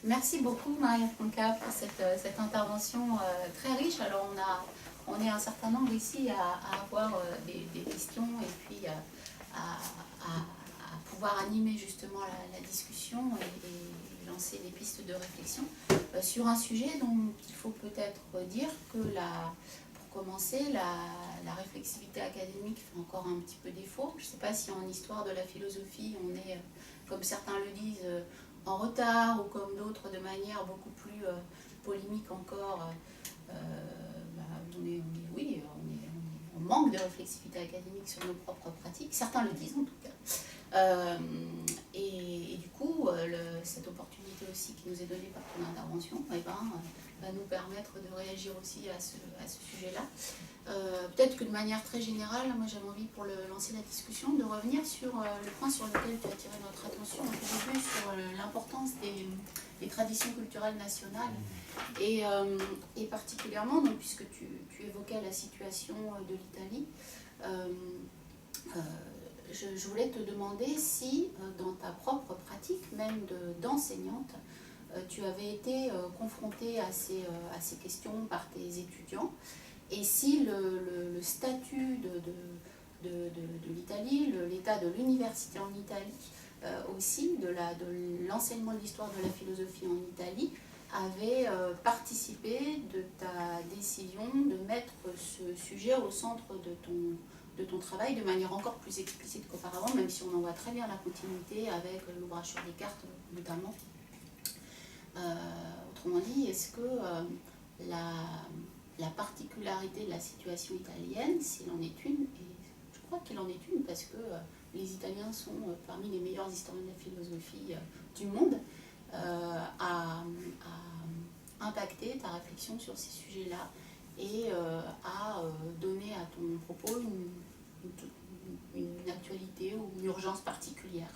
Merci beaucoup Maria Franca pour cette intervention très riche. Alors on est un certain nombre ici à avoir des questions et puis à pouvoir animer justement la discussion et lancer des pistes de réflexion sur un sujet dont il faut peut-être dire que pour commencer, la réflexivité académique fait encore un petit peu défaut. Je ne sais pas si en histoire de la philosophie on est, comme certains le disent, en retard ou comme d'autres de manière beaucoup plus polémique encore. On manque de réflexivité académique sur nos propres pratiques, certains le disent en tout cas. Et du coup, cette opportunité aussi qui nous est donnée par ton intervention va nous permettre de réagir aussi à ce sujet-là. Peut-être que de manière très générale, moi j'avais envie pour lancer la discussion de revenir sur le point sur lequel tu as attiré notre attention au début sur l'importance des traditions culturelles nationales et particulièrement, donc, puisque tu évoquais la situation de l'Italie, je voulais te demander si dans ta propre pratique même d'enseignante, tu avais été confrontée à ces questions par tes étudiants. Et si le statut de l'Italie, l'état de l'université en Italie, aussi de l'enseignement de l'histoire de la philosophie en Italie, avait participé de ta décision de mettre ce sujet au centre de ton travail de manière encore plus explicite qu'auparavant, même si on en voit très bien la continuité avec l'ouvrage sur Descartes notamment. Autrement dit, est-ce que la particularité de la situation italienne, s'il en est une, et je crois qu'il en est une parce que les Italiens sont parmi les meilleurs historiens de la philosophie du monde, a impacté ta réflexion sur ces sujets-là et a donné à ton propos une actualité ou une urgence particulière.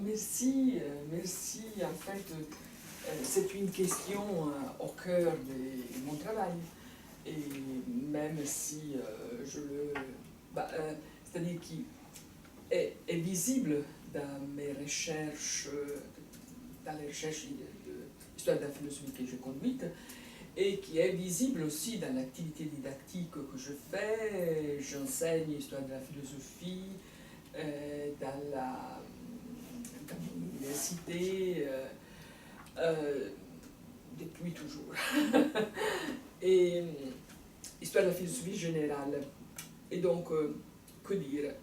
Merci. En fait, c'est une question au cœur de mon travail. Et même si c'est-à-dire qu'il est visible dans mes recherches, dans les recherches d'histoire de la philosophie que j'ai conduites, et qui est visible aussi dans l'activité didactique que je fais. J'enseigne l'histoire de la philosophie dans mon université depuis toujours. Et histoire de la philosophie générale. Et donc, que dire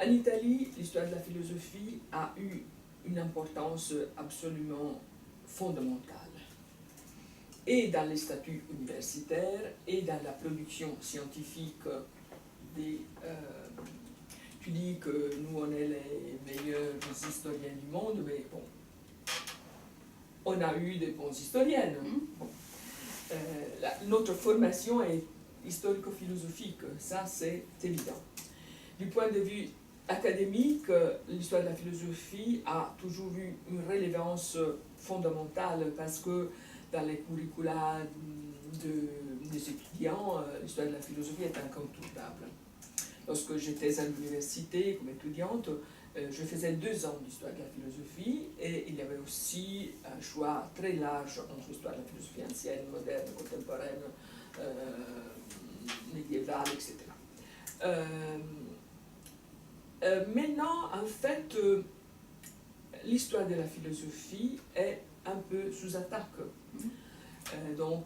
en Italie, l'histoire de la philosophie a eu une importance absolument fondamentale. Et dans les statuts universitaires, et dans la production scientifique tu dis que nous, on est les meilleurs historiens du monde, mais bon, on a eu des bons historiennes. Bon. Notre formation est historico-philosophique, ça c'est évident. Du point de vue académique, l'histoire de la philosophie a toujours eu une rélevance fondamentale parce que dans les curricula des étudiants, l'histoire de la philosophie est incontournable. Lorsque j'étais à l'université comme étudiante, je faisais 2 ans d'histoire de la philosophie et il y avait aussi un choix très large entre l'histoire de la philosophie ancienne, moderne, contemporaine, médiévale, etc. Maintenant, en fait, l'histoire de la philosophie est un peu sous attaque. Donc,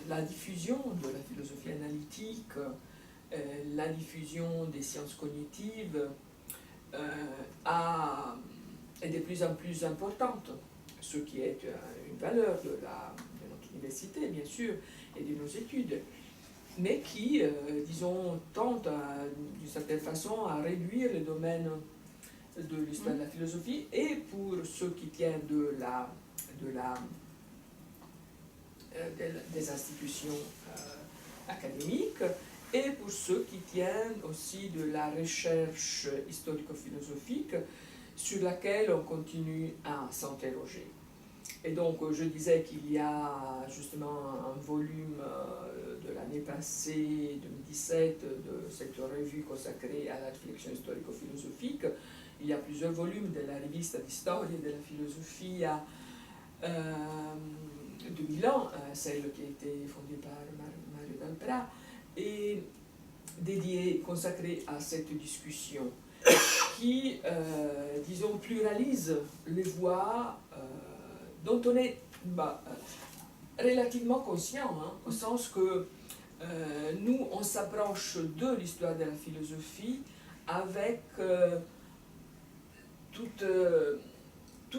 la diffusion de la philosophie analytique, la diffusion des sciences cognitives est de plus en plus importante, ce qui est une valeur de notre université, bien sûr, et de nos études, mais qui, disons, tente d'une certaine façon à réduire le domaine de l'histoire de la philosophie, et pour ceux qui tiennent des institutions académiques, et pour ceux qui tiennent aussi de la recherche historico-philosophique sur laquelle on continue à s'interroger. et donc je disais qu'il y a justement un volume de l'année passée, 2017, de cette revue consacrée à la réflexion historico-philosophique. Il y a plusieurs volumes de la Rivista di Storia della Filosofia de Milan, celle qui a été fondée par Mario Dalpra, et dédiée, consacrée à cette discussion qui, disons, pluralise les voix dont on est relativement conscient, hein, au sens que nous, on s'approche de l'histoire de la philosophie avec tout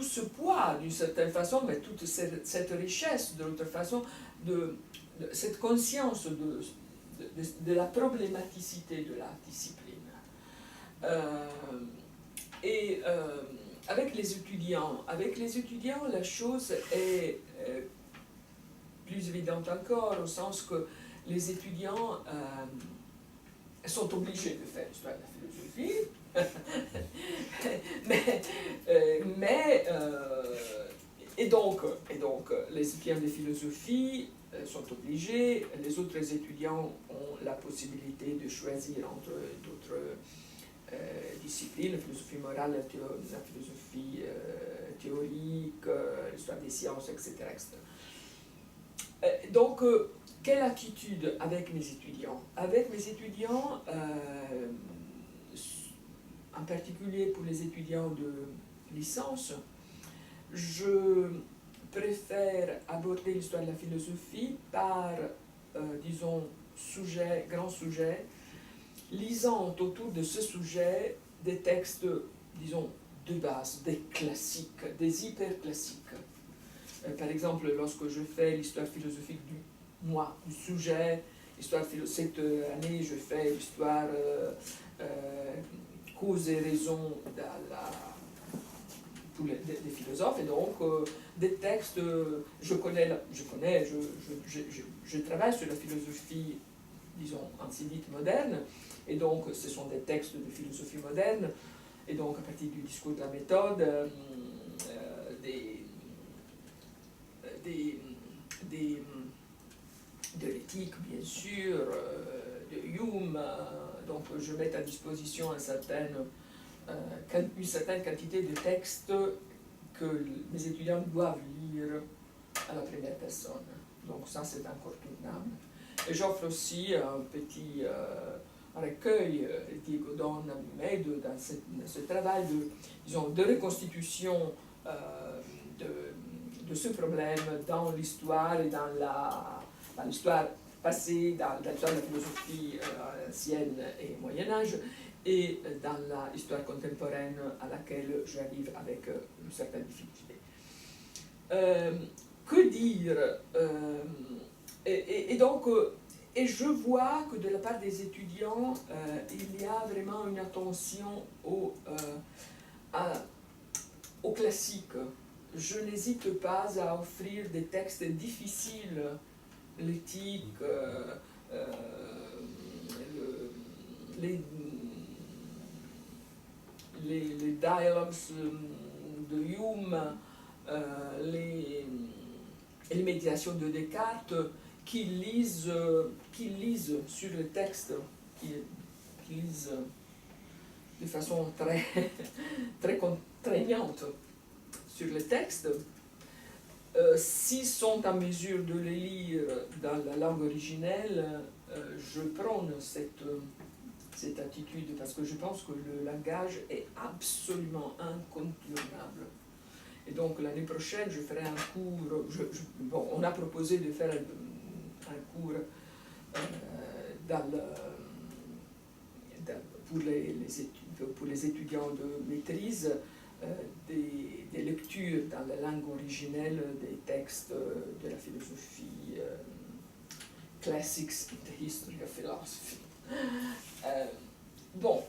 ce poids, d'une certaine façon, mais toute cette richesse, de l'autre façon, de cette conscience de la problématicité de la discipline. Avec les étudiants, la chose est plus évidente encore, au sens que les étudiants sont obligés de faire l'histoire de la philosophie, et donc les étudiants de philosophie sont obligés, les autres étudiants ont la possibilité de choisir entre d'autres disciplines, la philosophie morale, la philosophie théorique, l'histoire des sciences, etc. Donc, quelle attitude avec mes étudiants? Avec mes étudiants, en particulier pour les étudiants de licence, je préfère aborder l'histoire de la philosophie par, disons, grand sujet, lisant autour de ce sujet des textes, disons, de base, des classiques, des hyper-classiques. Par exemple, lorsque je fais l'histoire philosophique du sujet, cette année, je fais l'histoire cause et raison des philosophes, et donc des textes, je travaille sur la philosophie, disons, ainsi dite moderne, et donc ce sont des textes de philosophie moderne, et donc à partir du discours de la méthode, de l'éthique, bien sûr, de Hume, donc je mets à disposition une certaine quantité de textes que mes étudiants doivent lire à la première personne. Donc ça, c'est incontournable. Et j'offre aussi un petit recueil, Diego donne à me dans ce travail de reconstitution de ce problème dans l'histoire et dans l'histoire passée, dans l'histoire de la philosophie ancienne et Moyen-Âge, et dans l'histoire contemporaine à laquelle j'arrive avec une certaine difficulté. Que dire et donc, et je vois que de la part des étudiants, il y a vraiment une attention au classique. Je n'hésite pas à offrir des textes difficiles, l'éthique, les dialogues de Hume, les méditations de Descartes, qui lisent sur le texte, qui lisent de façon très contraignante sur le texte, s'ils sont en mesure de le lire dans la langue originelle, je prône cette attitude, parce que je pense que le langage est absolument incontournable. Et donc l'année prochaine, je ferai un cours, bon, on a proposé de faire un cours pour les étudiants de maîtrise, des lectures dans la langue originelle des textes de la philosophie, Classics in the History of Philosophy. Bon,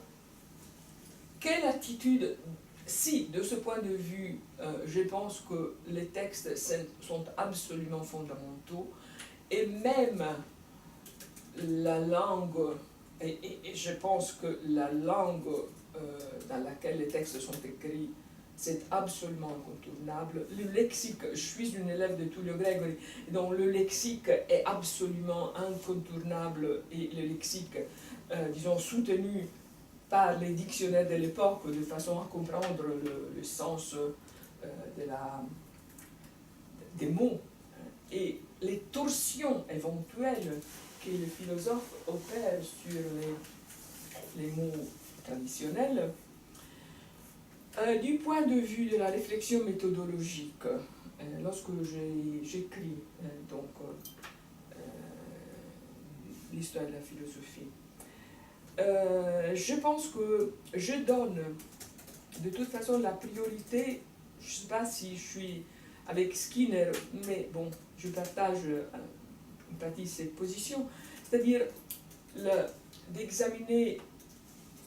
quelle attitude? Si, de ce point de vue, je pense que les textes sont absolument fondamentaux, et même la langue, et je pense que la langue dans laquelle les textes sont écrits c'est absolument incontournable. Le lexique, je suis une élève de Tullio Gregori, donc le lexique est absolument incontournable, et le lexique, disons, soutenu par les dictionnaires de l'époque de façon à comprendre le sens des mots et les torsions éventuelles que le philosophe opère sur les mots traditionnels. Du point de vue de la réflexion méthodologique, lorsque j'écris l'histoire de la philosophie, je pense que je donne de toute façon la priorité, je ne sais pas si je suis avec Skinner, mais bon, je partage une partie de cette position, c'est-à-dire d'examiner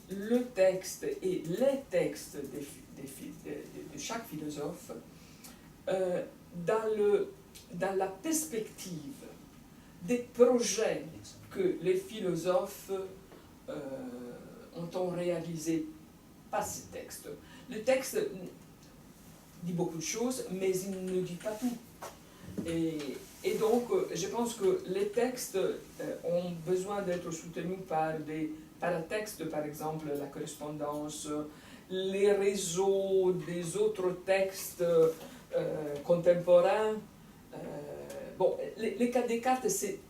le texte et les textes de chaque philosophe dans la perspective des projets que les philosophes ont réalisés par ces textes. Le texte dit beaucoup de choses, mais il ne dit pas tout. Et donc, je pense que les textes ont besoin d'être soutenus par des paratextes, par exemple la correspondance, les réseaux des autres textes contemporains. Bon, les cas Descartes, c'est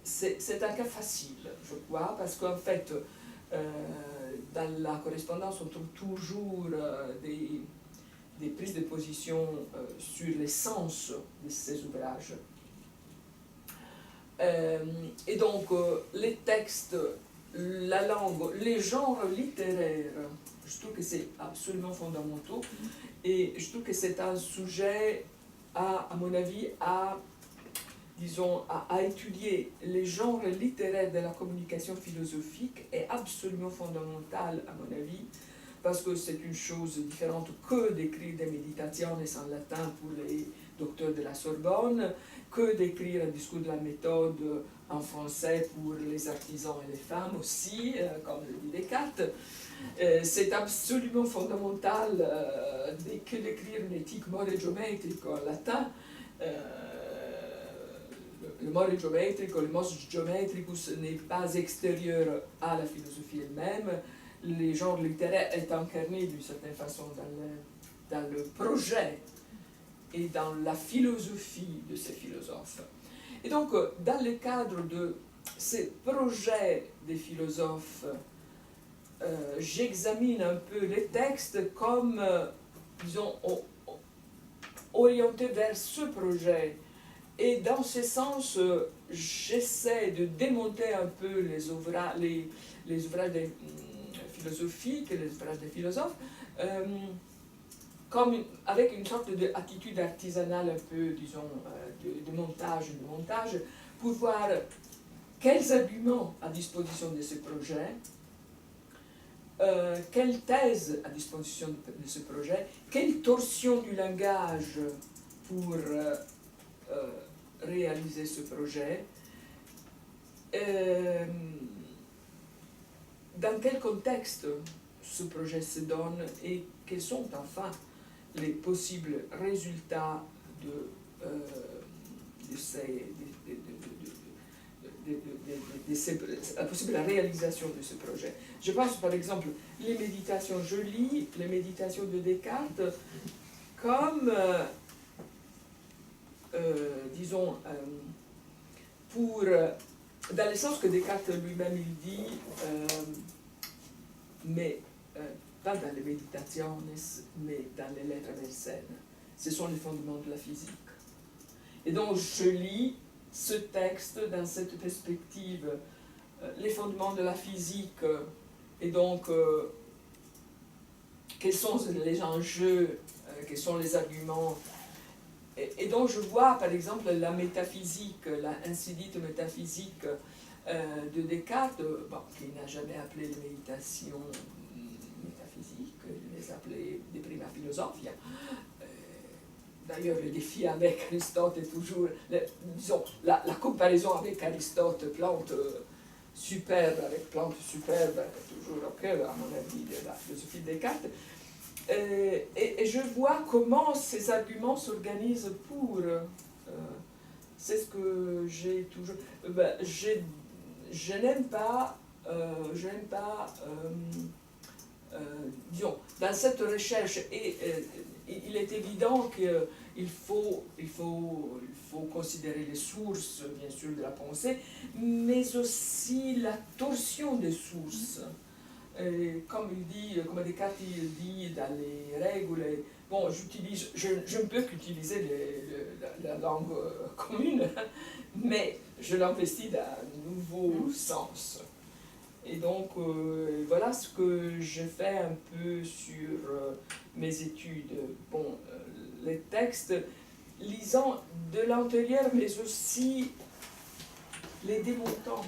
un cas facile, je crois, parce qu'en fait, dans la correspondance, on trouve toujours des prises de position sur les sens de ces ouvrages. Et donc, les textes, la langue, les genres littéraires, je trouve que c'est absolument fondamental, et je trouve que c'est un sujet, à mon avis, à étudier les genres littéraires de la communication philosophique est absolument fondamental, à mon avis, parce que c'est une chose différente que d'écrire des méditations en latin pour les docteurs de la Sorbonne, que d'écrire un discours de la méthode en français pour les artisans et les femmes aussi, comme le dit Descartes. C'est absolument fondamental que d'écrire une éthique more geométrique en latin. Le more geométrico, le mos geometricus n'est pas extérieur à la philosophie elle-même. Les genres littéraires est incarné d'une certaine façon dans le projet et dans la philosophie de ces philosophes. Et donc, dans le cadre de ces projets des philosophes, j'examine un peu les textes comme, disons, orientés vers ce projet. Et dans ce sens, j'essaie de démonter un peu les ouvrages philosophiques, les ouvrages des philosophes, avec une sorte d'attitude artisanale un peu, disons, de montage, pour voir quels arguments à disposition de ce projet, quelle thèse à disposition de ce projet, quelle torsion du langage pour réaliser ce projet, dans quel contexte ce projet se donne et quels sont enfin les possibles résultats la possible réalisation de ce projet. Je pense par exemple les méditations, je lis les méditations de Descartes comme disons dans le sens que Descartes lui-même il dit mais pas dans les méditations mais dans les lettres malsaines. Ce sont les fondements de la physique. Et donc je lis ce texte dans cette perspective, les fondements de la physique, et donc quels sont les enjeux, quels sont les arguments. Et donc je vois par exemple la métaphysique, la ainsi dite métaphysique de Descartes, qui n'a jamais appelé les méditations métaphysiques, il les appelait de prima philosophia. D'ailleurs, le défi avec Aristote est toujours, disons, la comparaison avec Aristote, plante superbe avec plante superbe, est toujours au cœur, à mon avis, de la philosophie de Descartes. et je vois comment ces arguments s'organisent pour... c'est ce que j'ai toujours... je n'aime pas... disons, dans cette recherche, il est évident qu'il faut considérer les sources, bien sûr, de la pensée, mais aussi la torsion des sources. Comme Descartes il dit dans les règles, bon, je ne peux qu'utiliser la langue commune, mais je l'investis d'un nouveau sens. Et donc, voilà ce que je fais un peu sur mes études. Bon, les textes, lisant de l'intérieur, mais aussi les démontant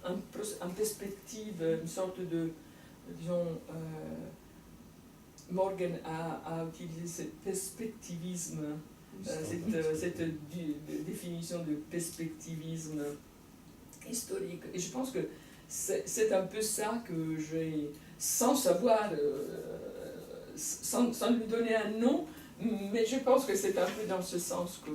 en perspective, une sorte de, disons, Morgan a utilisé ce perspectivisme, cette définition de perspectivisme historique. Et je pense que c'est un peu ça que j'ai, sans savoir, sans lui donner un nom, mais je pense que c'est un peu dans ce sens que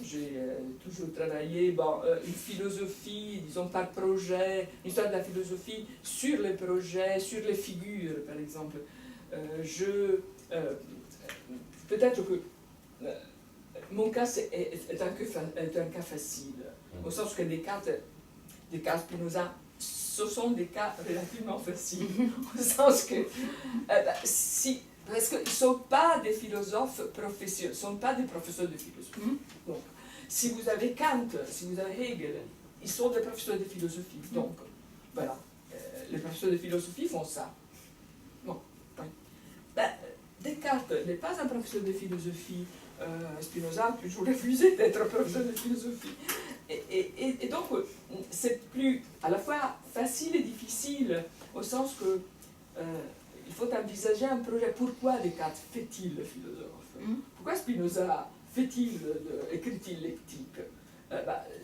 j'ai toujours travaillé, une philosophie, disons par projet, une histoire de la philosophie sur les projets, sur les figures, par exemple. Peut-être que mon cas est un cas facile, au sens que Descartes, Spinoza, ce sont des cas relativement faciles, au sens que parce qu'ils ne sont pas des philosophes professionnels, ne sont pas des professeurs de philosophie. Donc, si vous avez Kant, si vous avez Hegel, ils sont des professeurs de philosophie. Donc, voilà, les professeurs de philosophie font ça. Bon, Descartes n'est pas un professeur de philosophie. Spinoza a toujours refusé d'être professeur de philosophie. Et donc, c'est plus à la fois facile et difficile, au sens que il faut envisager un projet. Pourquoi Descartes fait-il le philosophe? Pourquoi Spinoza écrit-il l'éthique?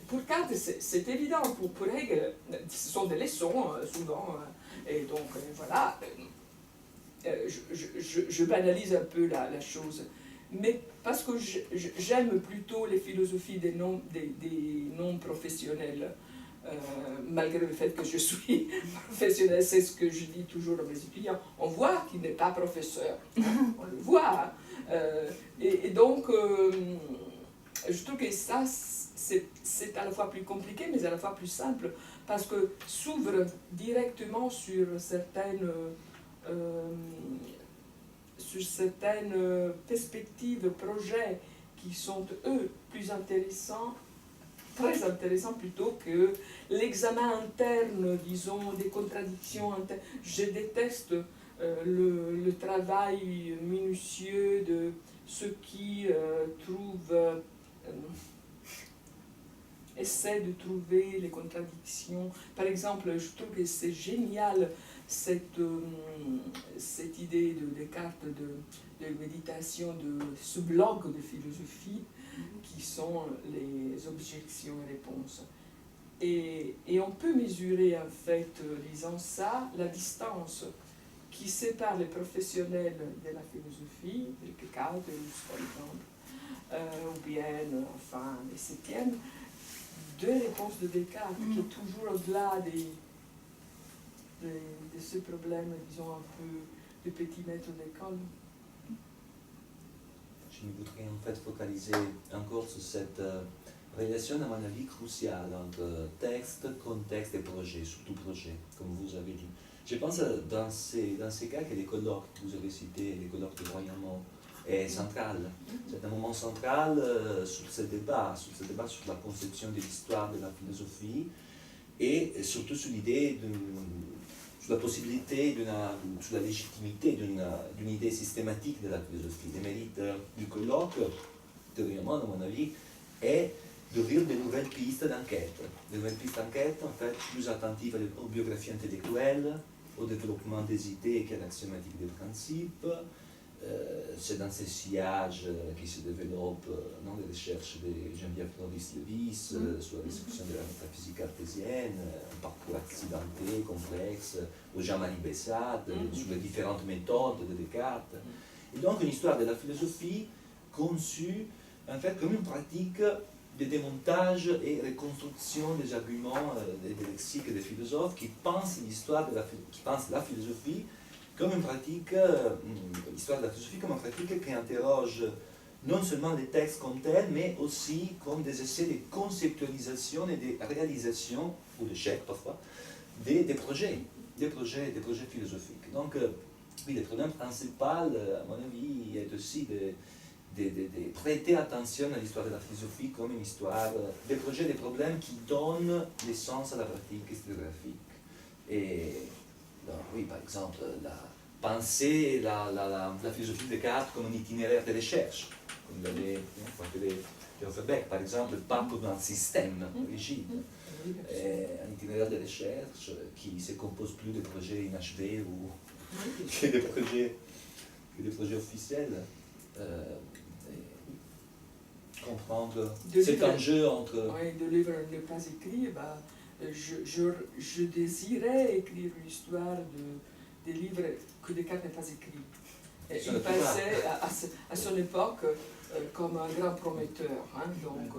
Pour Kant, c'est évident. Pour Hegel, ce sont des leçons, souvent. Et donc, voilà, je banalise un peu la chose. Mais parce que j'aime plutôt les philosophies des non-professionnels, malgré le fait que je suis professionnel, c'est ce que je dis toujours à mes étudiants. On voit qu'il n'est pas professeur, on le voit. Et donc, je trouve que ça, c'est à la fois plus compliqué, mais à la fois plus simple, parce que s'ouvre directement sur certaines perspectives, projets qui sont, eux, plus intéressants, très intéressants plutôt que l'examen interne, disons, des contradictions internes. Je déteste le travail minutieux de ceux qui essaient de trouver les contradictions. Par exemple, je trouve que c'est génial cette idée de Descartes de méditation, de ce bloc de philosophie qui sont les objections et réponses. Et on peut mesurer en fait, lisant ça, la distance qui sépare les professionnels de la philosophie, Kant, par exemple, ou bien, enfin, les septièmes, de réponses de Descartes, qui est toujours au-delà de ce problème, disons, un peu de petit maître d'école. Je voudrais en fait focaliser encore sur cette relation, à mon avis, cruciale entre texte, contexte et projet, surtout projet, comme vous avez dit. Je pense dans ces cas que les colloques que vous avez cités, les colloques de Royan-Mont, est central. C'est un moment central sur ce débat sur la conception de l'histoire de la philosophie et surtout sur l'idée sur la possibilité, sur la légitimité d'une idée systématique de la philosophie. Le mérite du colloque, théoriquement, à mon avis, est d'ouvrir de nouvelles pistes d'enquête. De nouvelles pistes d'enquête, en fait, plus attentives aux biographies intellectuelles, au développement des idées et à l'axiomatique des principes, c'est dans ce sillage qui se développe dans les recherches de Geneviève Clovis-Lévis sur la discussion de la métaphysique cartésienne, un parcours accidenté, complexe, ou Jean-Marie Bessade, sur les différentes méthodes de Descartes. Et donc une histoire de la philosophie conçue en fait comme une pratique de démontage et reconstruction des arguments des lexiques et des philosophes qui pensent la philosophie comme une pratique, l'histoire de la philosophie comme une pratique qui interroge non seulement les textes comme tels, mais aussi comme des essais de conceptualisation et de réalisation, ou d'échec parfois, des projets philosophiques. Donc, oui, le problème principal, à mon avis, est aussi de prêter attention à l'histoire de la philosophie comme une histoire, des projets, des problèmes qui donnent le sens à la pratique historiographique. Et donc, oui, par exemple, penser la philosophie de Descartes comme un itinéraire de recherche, comme l'avait appelé Beck, par exemple, pas comme un système rigide, un itinéraire de recherche qui ne se compose plus de projets inachevés ou que des projets officiels. Comprendre cet enjeu entre... Oui, de livre ne pas écrit, je désirais écrire l'histoire des livres que Descartes n'a pas écrits. Il passait à son époque comme un grand prometteur, donc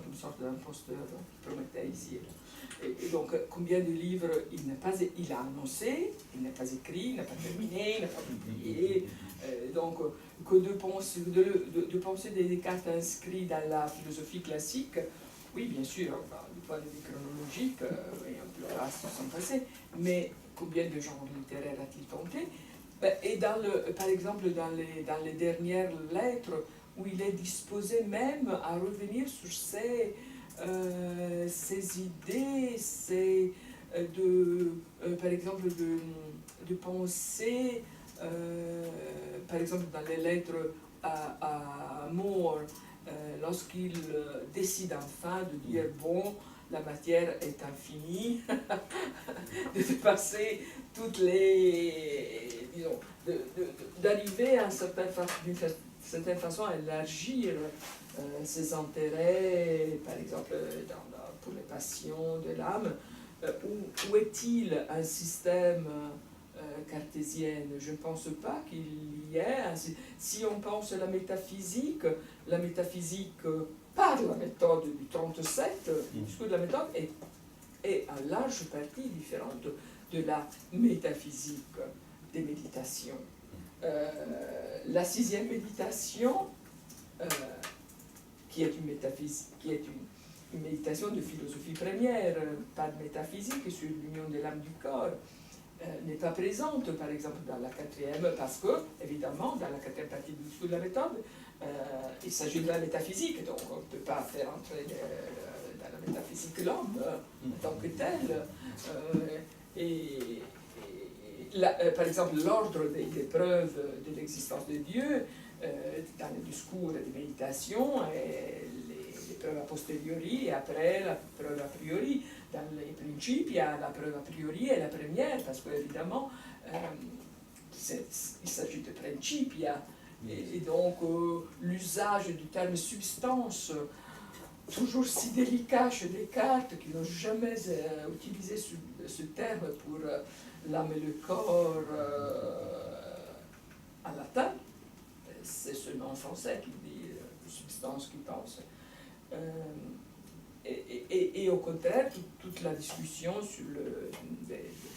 une sorte d'imposteur qui promettait ici. Et donc, combien de livres il a annoncé, il n'a pas écrit, il n'a pas terminé, il n'a pas publié. Donc, que de penser des Descartes inscrits dans la philosophie classique, oui, bien sûr, du point de vue chronologique, et un peu là, ça s'en passait, mais combien de genres littéraires a-t-il tenté? Et par exemple, dans les dernières lettres, où il est disposé même à revenir sur ses idées, par exemple, de penser, par exemple, dans les lettres à Moore, lorsqu'il décide enfin de dire « bon, la matière est infinie », de dépasser toutes les... disons, d'arriver d'une certaine façon à élargir ses intérêts, par exemple pour les passions de l'âme. Où est-il un système cartésien? Je ne pense pas qu'il y ait. Si on pense à la métaphysique par la méthode du 37, puisque la méthode est en large partie différente de la métaphysique des méditations. La sixième méditation, qui est une méditation de philosophie première, pas de métaphysique, sur l'union de l'âme du corps, n'est pas présente, par exemple, dans la quatrième, parce que, évidemment, dans la quatrième partie du discours de la méthode, il s'agit de la métaphysique, donc on ne peut pas faire entrer dans la métaphysique l'homme en tant que tel. Par exemple, l'ordre des preuves de l'existence de Dieu, dans le discours de méditation, les preuves a posteriori et après la preuve a priori. Dans les principia, la preuve a priori est la première, parce qu'évidemment, il s'agit de principia. Et donc, l'usage du terme substance, toujours si délicat chez Descartes, qui n'ont jamais utilisé ce terme pour l'âme et le corps en latin, c'est seulement en français qui dit substance qui pense. Et au contraire, toute la discussion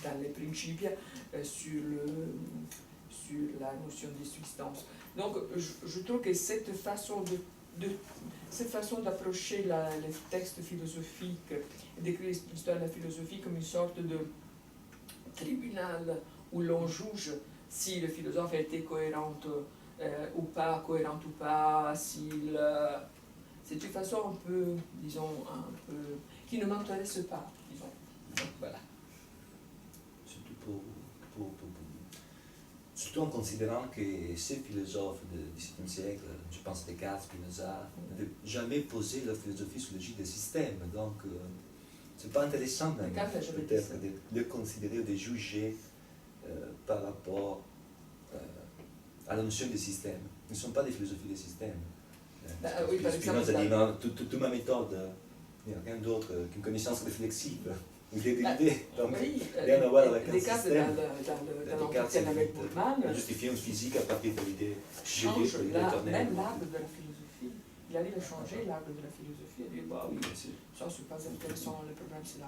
dans les principia sur la notion de substance. Donc, je trouve que cette façon d'approcher les textes philosophiques, d'écrire l'histoire de la philosophie comme une sorte de tribunal où l'on juge si le philosophe a été cohérent ou pas, c'est une façon un peu, disons, qui ne m'intéresse pas, disons. Donc, voilà. Surtout en considérant que ces philosophes du XVIIe siècle, je pense Descartes, Spinoza, n'avaient jamais posé la philosophie sous l'égide des systèmes. Donc, c'est pas intéressant peut-être de considérer ou de juger par rapport à la notion des systèmes. Ils ne sont pas des philosophies des systèmes. Oui, par exemple, Spinoza dit, non, toute ma méthode, il n'y a rien d'autre qu'une connaissance réflexive, ou dérivée. Donc, oui, rien à voir avec un Descartes, système. dans l'entretien avec Burman, Justifier une physique à partir de l'idée change l'idée éternelle. même l'arbre de la philosophie. Il arrive à changer l'arbre de la philosophie. Il dit, bah oui, Bien sûr. ça c'est pas intéressant, le problème c'est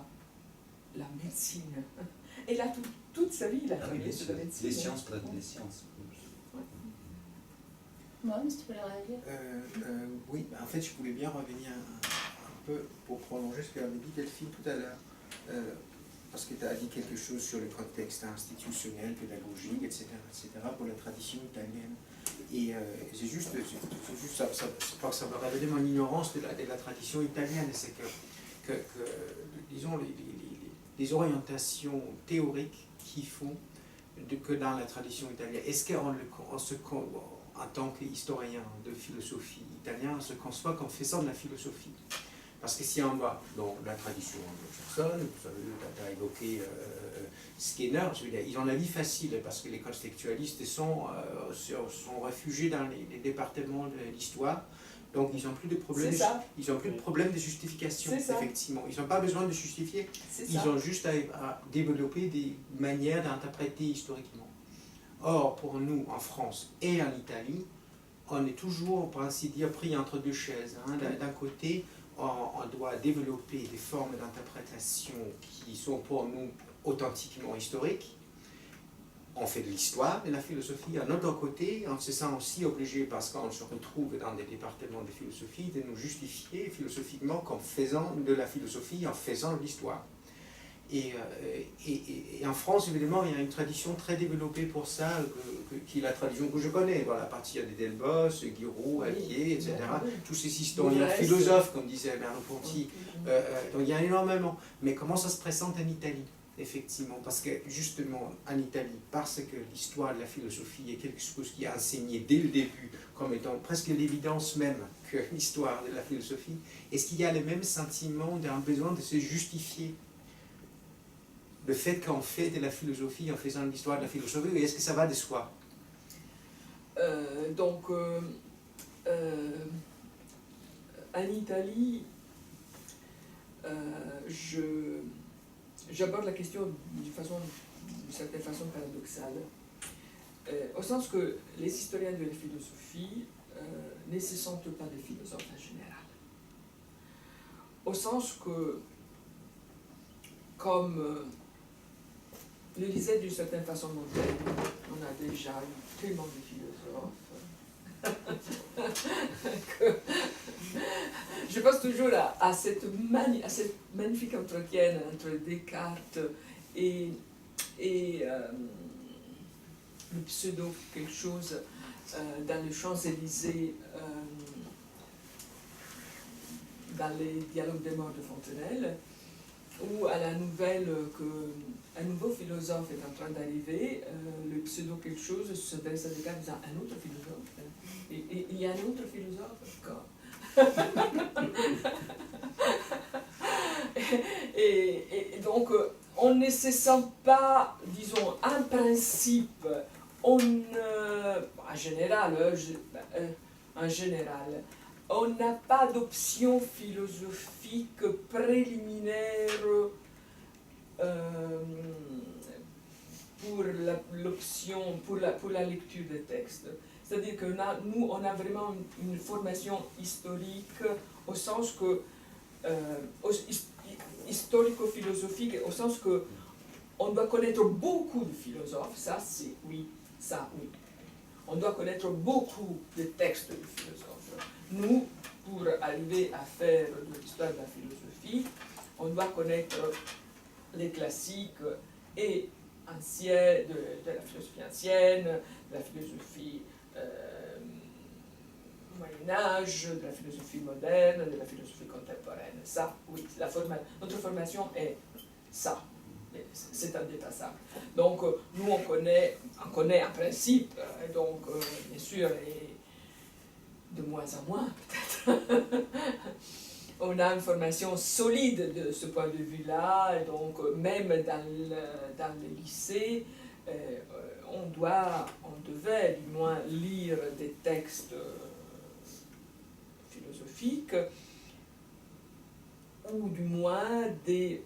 la médecine. Et là, toute sa vie, il a Ah oui, travaillé bien sur sûr. la médecine. Les sciences prennent les sciences. Moi, mais si tu voulais réagir. Oui, en fait, je voulais bien revenir un peu pour prolonger ce qu'avait dit Delphine tout à l'heure. Parce que tu as dit quelque chose sur le contexte institutionnel, pédagogique, etc., pour la tradition italienne. Et c'est juste ça, je crois que ça va révéler mon ignorance de la tradition italienne, c'est que disons, les orientations théoriques qui font que dans la tradition italienne, est-ce en tant qu'historien de philosophie italien, on se conçoit comme faisant de la philosophie? Parce que si on va dans la tradition anglo-saxonne, vous savez, tu as évoqué Skinner, je veux dire, ils ont la vie facile parce que les contextualistes sont réfugiés dans les départements de l'histoire, donc ils n'ont plus de problème. Ils n'ont plus de problème de justification, effectivement. Ils n'ont pas besoin de justifier. Ils ont juste à développer des manières d'interpréter historiquement. Or, pour nous, en France et en Italie, on est toujours, pour ainsi dire, pris entre deux chaises. Hein. D'un côté, on doit développer des formes d'interprétation qui sont pour nous authentiquement historiques. On fait de l'histoire, de la philosophie. D'un autre côté, on se sent aussi obligé, parce qu'on se retrouve dans des départements de philosophie, de nous justifier philosophiquement comme faisant de la philosophie, en faisant de l'histoire. Et en France, évidemment, il y a une tradition très développée pour ça, qui est la tradition que je connais, voilà, à partir de Delbos, Guiraud, Alquier, etc. Tous ces historiens philosophes, comme disait Merleau-Ponty. Donc il y a énormément. Mais comment ça se présente en Italie, effectivement? Parce que justement, en Italie, parce que l'histoire de la philosophie est quelque chose qui est enseigné dès le début, comme étant presque l'évidence même que l'histoire de la philosophie, est-ce qu'il y a le même sentiment d'un besoin de se justifier? Le fait qu'on fait de la philosophie en faisant l'histoire de la philosophie, est-ce que ça va de soi? En Italie, j'aborde la question d'une certaine façon paradoxale, au sens que les historiens de la philosophie ne se sentent pas des philosophes en général. Au sens que, comme le disait d'une certaine façon Montaigne, on a déjà eu tellement de philosophes que je pense toujours à cette magnifique entretien entre Descartes et le pseudo quelque chose dans les Champs-Élysées, dans les dialogues des morts de Fontenelle, où à la nouvelle qu'un nouveau philosophe est en train d'arriver, le pseudo quelque chose s'adresse à Descartes en disant un autre philosophe. Et il y a un autre philosophe encore. et donc, on ne se sent pas, disons, en principe, en général, on n'a pas d'option philosophique préliminaire pour la lecture des textes. C'est-à-dire que nous, on a vraiment une formation historique au sens que, historico-philosophique, au sens que on doit connaître beaucoup de philosophes, ça oui. On doit connaître beaucoup de textes de philosophes. Nous, pour arriver à faire de l'histoire de la philosophie, on doit connaître les classiques et anciens, de la philosophie ancienne, de la philosophie Moyen-Âge, de la philosophie moderne, de la philosophie contemporaine. Ça, oui, notre formation est ça. C'est indépassable. Donc, nous, on connaît en principe, donc, bien sûr, et de moins en moins, peut-être. On a une formation solide de ce point de vue-là, et donc, même dans les lycées, on devait du moins lire des textes philosophiques, ou du moins des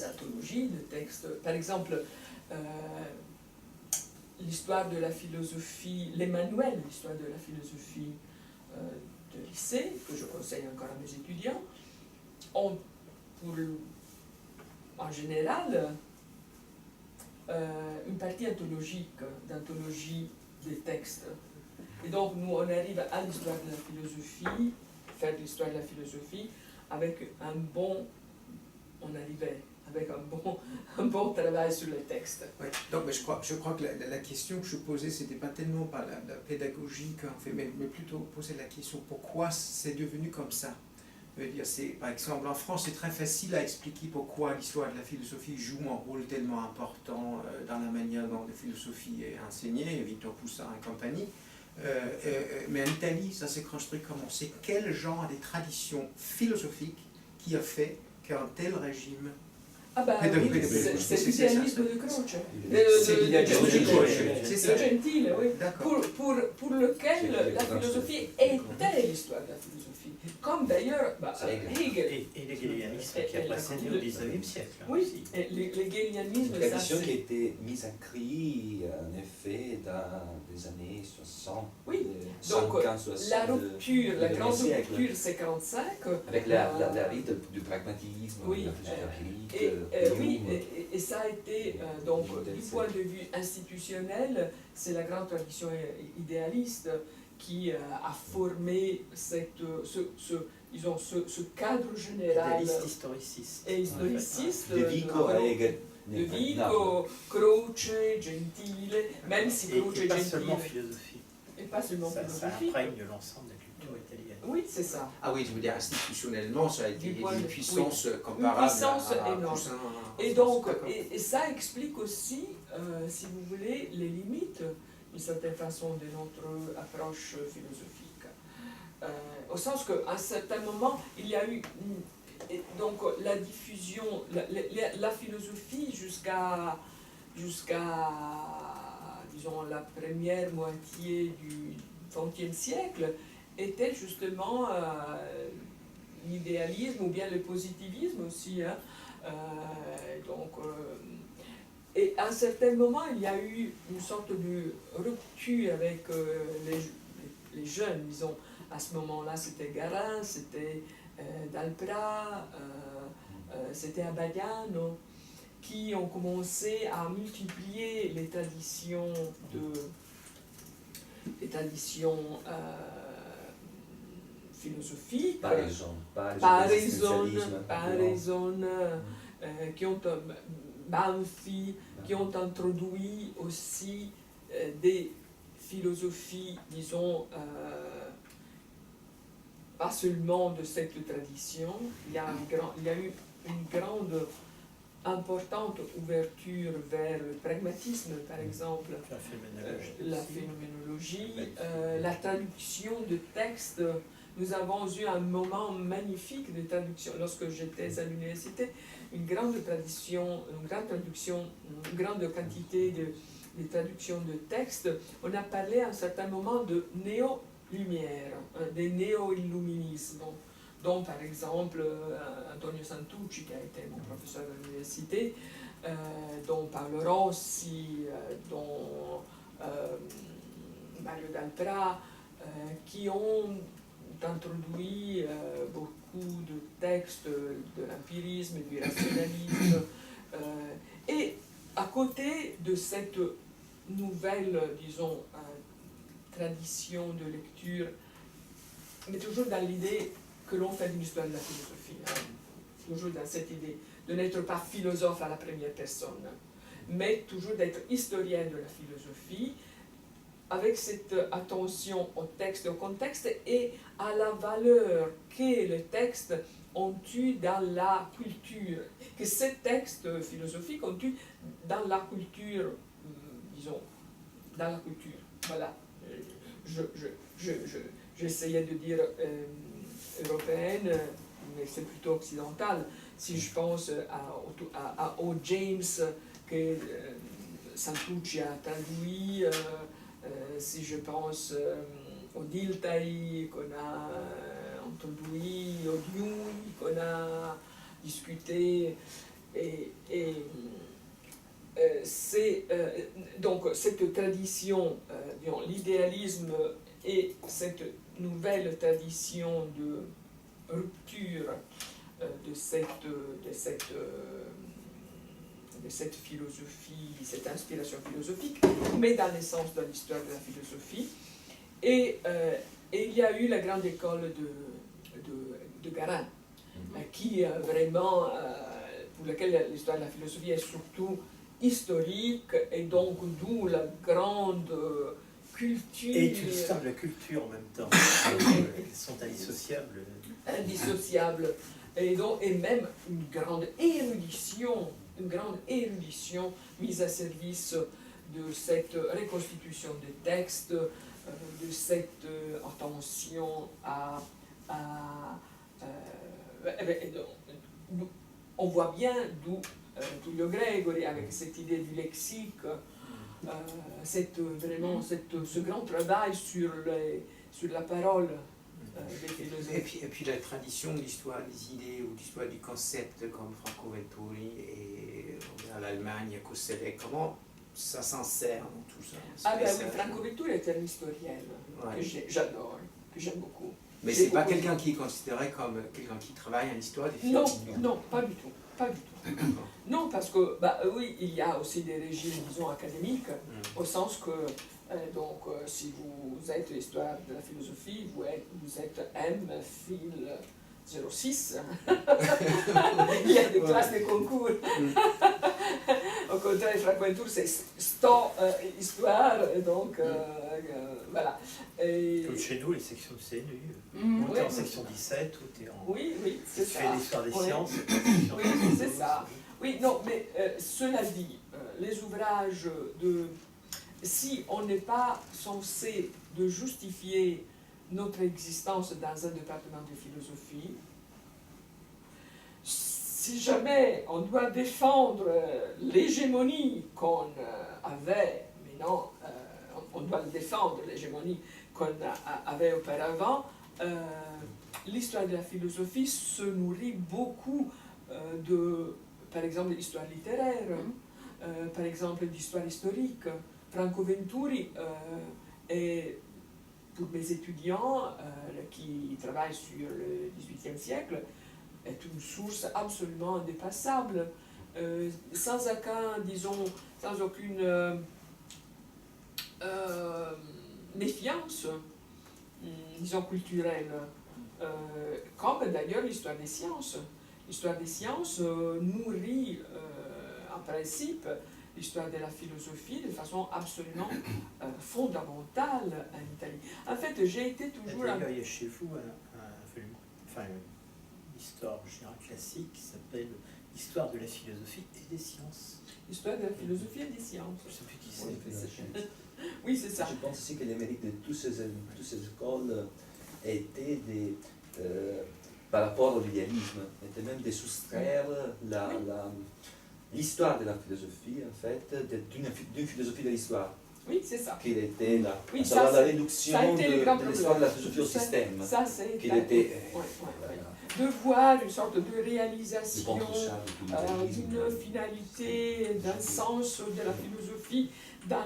anthologies de textes. Par exemple, l'histoire de la philosophie, les manuels d'histoire de la philosophie de lycée, que je conseille encore à mes étudiants, ont en général une partie d'anthologie des textes. Et donc nous on arrive à l'histoire de la philosophie, faire de l'histoire de la philosophie avec on arrivait avec un bon travail sur les textes. Oui. Donc, mais je crois que la question que je posais, c'était pas tellement par la pédagogie qu'on fait, mais plutôt poser la question pourquoi c'est devenu comme ça. Je veux dire, par exemple, en France, c'est très facile à expliquer pourquoi l'histoire de la philosophie joue un rôle tellement important dans la manière dont la philosophie est enseignée, Victor Poussin et compagnie. Mais en Italie, ça s'est construit comment? C'est quel genre de tradition philosophique qui a fait qu'un tel régime... Ah bah oui, c'est l'idéalisme de Croce. C'est l'idéalisme de Croce. C'est ça. Gentile, oui. Pour lequel C'est la philosophie était l'histoire de la philosophie. Comme d'ailleurs Hegel. Et l'hégélianisme qui a précédé au XIXe siècle. Oui, aussi. et l'hégélianisme, Une tradition qui a été mise à cri, en effet, dans les années 60, oui. 50, Donc, 60. la grande rupture, c'est 45. Avec l'arrivée du pragmatisme, oui, de la philosophie empirique. oui, et ça a été, donc, du point de vue institutionnel, c'est la grande tradition idéaliste qui a formé ce cadre général. Idéaliste historiciste. Et historiciste. De Vico à Hegel. De Vico, Croce, Gentile, même si Croce et et pas Gentile. seulement philosophie. Et pas seulement Ça philosophie. imprègne l'ensemble de la culture italienne. Oui, c'est ça. Ah oui, je veux dire, institutionnellement, ça a été Du point une de- puissance oui. comparable Une puissance à énorme. Poussin. Et donc, et ça explique aussi, si vous voulez, les limites, d'une certaine façon, de notre approche philosophique. Au sens qu'à un certain moment, il y a eu donc la diffusion, la philosophie jusqu'à disons, la première moitié du XXe siècle était justement l'idéalisme ou bien le positivisme aussi. Hein. Et à un certain moment, il y a eu une sorte de rupture avec les jeunes, disons. À ce moment-là, c'était Garin, c'était Dalpra, c'était Abbagliano, qui ont commencé à multiplier les traditions philosophiques. Paraison, qui ont Banfi, qui ont introduit aussi des philosophies, disons, pas seulement de cette tradition. Il y a eu une grande, importante ouverture vers le pragmatisme, par exemple, la phénoménologie, la traduction de textes. Nous avons eu un moment magnifique de traduction. Lorsque j'étais à l'université, une grande traduction, une grande quantité de traductions de textes. On a parlé à un certain moment de néo-lumière, des néo-illuminismes, dont par exemple Antonio Santucci, qui a été mon professeur à l'université, dont Paolo Rossi, dont Mario Dalpra, qui ont introduit beaucoup de textes de l'empirisme et du rationalisme. Et à côté de cette nouvelle, disons, tradition de lecture, mais toujours dans l'idée que l'on fait d'une histoire de la philosophie, hein, toujours dans cette idée de n'être pas philosophe à la première personne, mais toujours d'être historien de la philosophie, avec cette attention au texte, au contexte et à la valeur que les textes ont eu dans la culture, que ces textes philosophiques ont eu dans la culture, disons, dans la culture. Voilà. J'essayais de dire européenne, mais c'est plutôt occidental. Si je pense au James que Santucci a traduit, si je pense au Dilthey qu'on a introduit, au Dewey qu'on a discuté, et c'est donc cette tradition, disons, l'idéalisme et cette nouvelle tradition de rupture de cette philosophie, cette inspiration philosophique, mais dans l'essence de l'histoire de la philosophie. Et il y a eu la grande école de Garin, qui vraiment, pour laquelle l'histoire de la philosophie est surtout historique, et donc d'où la grande culture. Et une histoire de la culture en même temps. Elles sont indissociables. Indissociables. Et même une grande érudition mise à service de cette reconstitution des textes, de cette attention on voit bien d'où Tullio Gregori, avec cette idée du lexique, vraiment ce grand travail sur la parole des philosophes. Et puis la tradition de l'histoire des idées ou de l'histoire du concept comme Franco Venturi et à l'Allemagne, à Koselleck, comment ça s'en sert dans tout ça? Ah ben oui, Franco Venturi est un historien Ouais. que j'adore, que j'aime beaucoup. Mais c'est pas quelqu'un qui est considéré comme quelqu'un qui travaille en histoire des Non, philosophes. non, pas du tout, pas du tout. Non, parce que, oui, il y a aussi des régimes, disons, académiques, au sens que, si vous êtes l'histoire de la philosophie, vous êtes M, fil 06. Il y a des classes de concours. Au contraire, Franco Venturi, c'est sto histoire, et donc, voilà. Et... Comme chez nous, les sections de CNU. Mm. Ou t'es en section 17, ou t'es en... Oui, c'est Tu ça. fais l'histoire des Oui. sciences. Oui, c'est ça. Oui, non, mais cela dit, les ouvrages de... Si on n'est pas censé de justifier notre existence dans un département de philosophie, si jamais on doit défendre l'hégémonie qu'on avait, mais non, on doit défendre l'hégémonie qu'on avait auparavant, l'histoire de la philosophie se nourrit beaucoup par exemple, d'histoire littéraire, par exemple, d'histoire historique. Franco Venturi est, pour mes étudiants qui travaillent sur le XVIIIe siècle, est une source absolument indépassable, sans aucune méfiance, disons, culturelle, comme d'ailleurs l'histoire des sciences. L'histoire des sciences nourrit en principe l'histoire de la philosophie de façon absolument fondamentale en Italie. En fait, j'ai été toujours... D'ailleurs, il y a chez vous une histoire générale classique qui s'appelle Histoire de la philosophie et des sciences. Histoire de la philosophie et des sciences. Je ne sais plus qui Oui, c'est. Oui, c'est ça. Je pense aussi que les mérites de toutes ces écoles étaient par rapport à l'idéalisme, était même de soustraire l'histoire de la philosophie, en fait, d'une philosophie de l'histoire. Oui, c'est ça. Qu'il était là, Oui, à savoir ça, la réduction de l'histoire de la philosophie au système. Ça, c'est... Qu'il était... De voir une sorte de réalisation du d'une finalité, d'un sens de la philosophie dans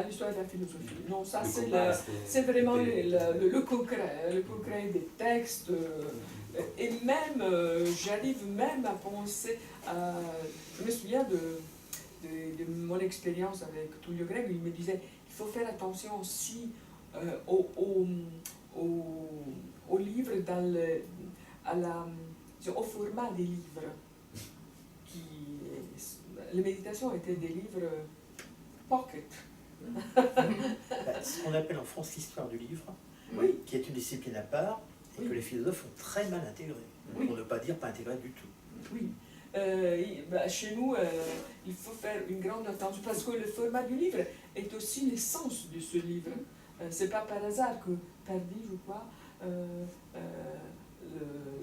l'histoire de la philosophie. Non, ça c'est vraiment le concret des textes. Et même, j'arrive même à penser, je me souviens de mon expérience avec Tullio Gregori, il me disait il faut faire attention aussi aux livres au format des livres. Les méditations étaient des livres pocket. Ce qu'on appelle en France l'histoire du livre, Oui. qui est une discipline à part, et Oui. que les philosophes ont très mal intégré, Oui. pour ne pas dire pas intégré du tout. Oui. Chez nous, il faut faire une grande attention parce que le format du livre est aussi l'essence de ce livre. C'est pas par hasard que Perdit, je crois,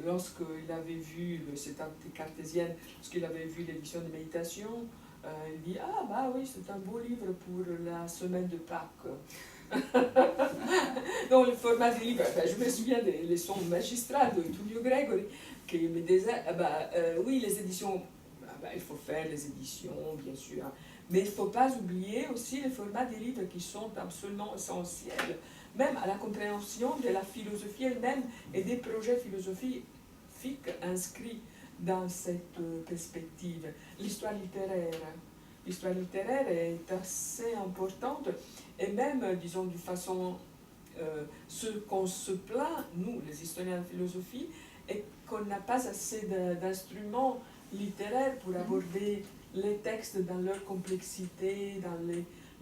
lorsqu'il avait vu, cette cartésienne, lorsqu'il avait vu l'édition de méditation, il dit « Ah bah oui, c'est un beau livre pour la semaine de Pâques ». Donc le format des livres, je me souviens des leçons magistrales de Tullio Gregori qui me disait oui, les éditions, il faut faire les éditions, bien sûr, mais il ne faut pas oublier aussi le format des livres qui sont absolument essentiels, même à la compréhension de la philosophie elle-même et des projets philosophiques inscrits dans cette perspective. L'histoire littéraire. L'histoire littéraire est assez importante et même, disons, d'une façon, ce qu'on se plaint, nous, les historiens de philosophie, est qu'on n'a pas assez d'instruments littéraires pour aborder les textes dans leur complexité, dans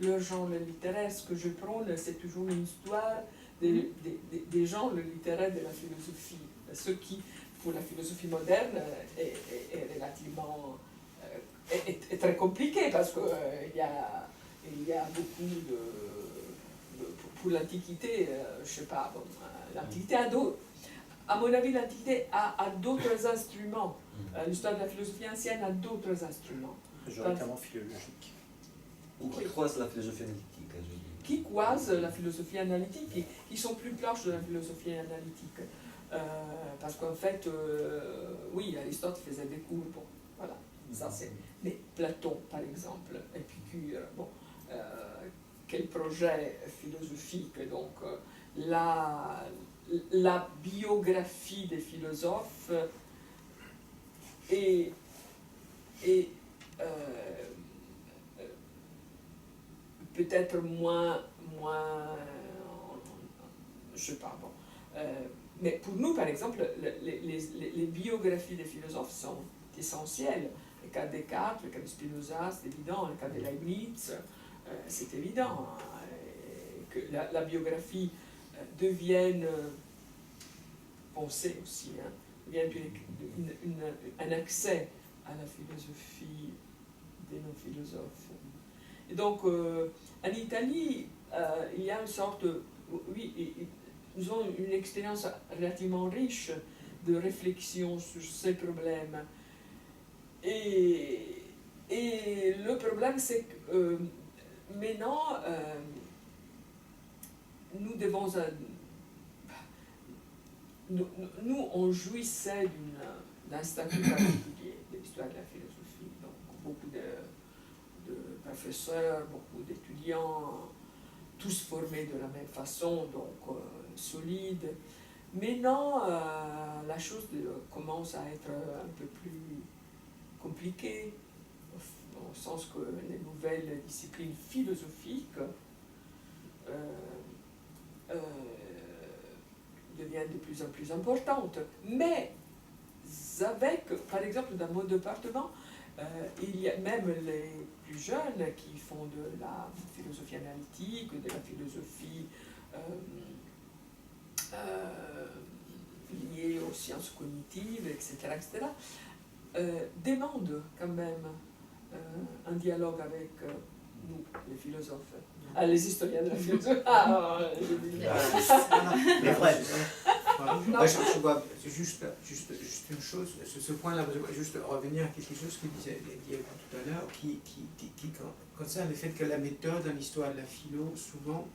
leur genre littéraire. Ce que je prône, c'est toujours une histoire des genres littéraires de la philosophie. Ce qui, pour la philosophie moderne, est relativement... est très compliqué parce qu'il y a beaucoup pour l'Antiquité, je ne sais pas, bon, l'Antiquité à mon avis, l'Antiquité a d'autres instruments. L'histoire de la philosophie ancienne a d'autres instruments. Majoritairement philologiques. Ou qui croisent la philosophie analytique, je dis. Qui croisent la philosophie analytique, qui sont plus proches de la philosophie analytique. Parce qu'en fait, oui, Aristote faisait des cours, bon, voilà, ça c'est... Mais Platon, par exemple, Épicure, bon, quel projet philosophique, donc la biographie des philosophes et peut-être moins, je sais pas, bon. Mais pour nous, par exemple, les biographies des philosophes sont essentielles. Le cas de Descartes, le cas de Spinoza, c'est évident. Le cas de Leibniz, c'est évident. Que la biographie devienne pensée aussi, hein, devienne un accès à la philosophie de nos philosophes. Et donc, en Italie, il y a une sorte, oui, nous avons une expérience relativement riche de réflexion sur ces problèmes. Et le problème, c'est que maintenant, nous devons... Nous, on jouissait d'un statut particulier de l'histoire de la philosophie. Donc, beaucoup de professeurs, beaucoup d'étudiants, tous formés de la même façon, donc solides. Maintenant, la chose commence à être un peu plus compliquée, au sens que les nouvelles disciplines philosophiques deviennent de plus en plus importantes. Mais avec, par exemple, dans mon département, il y a même les plus jeunes qui font de la philosophie analytique, de la philosophie liée aux sciences cognitives, etc., demandent quand même un dialogue avec nous, les philosophes. Les historiens de la philosophie. Les vrais. Je vois juste une chose, ce point-là, je voudrais juste revenir à quelque chose que disait tout à l'heure, qui concerne le fait que la méthode en histoire de la philo, souvent,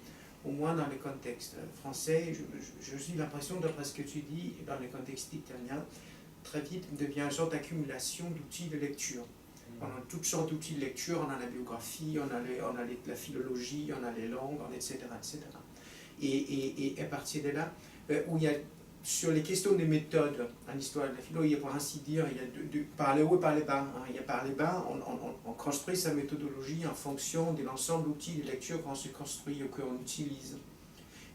au moins dans les contextes français, j'ai aussi l'impression, d'après ce que tu dis, dans les contextes italiens, très vite devient une sorte d'accumulation d'outils de lecture. On a toutes sortes d'outils de lecture, on a la biographie, on a la philologie, on a les langues, etc. etc. Et à partir de là, où il y a, sur les questions des méthodes en histoire de la philo, il y a, pour ainsi dire, il y a par les hauts et par les bas. Hein. Il y a par les bas, on construit sa méthodologie en fonction de l'ensemble d'outils de lecture qu'on se construit ou qu'on utilise.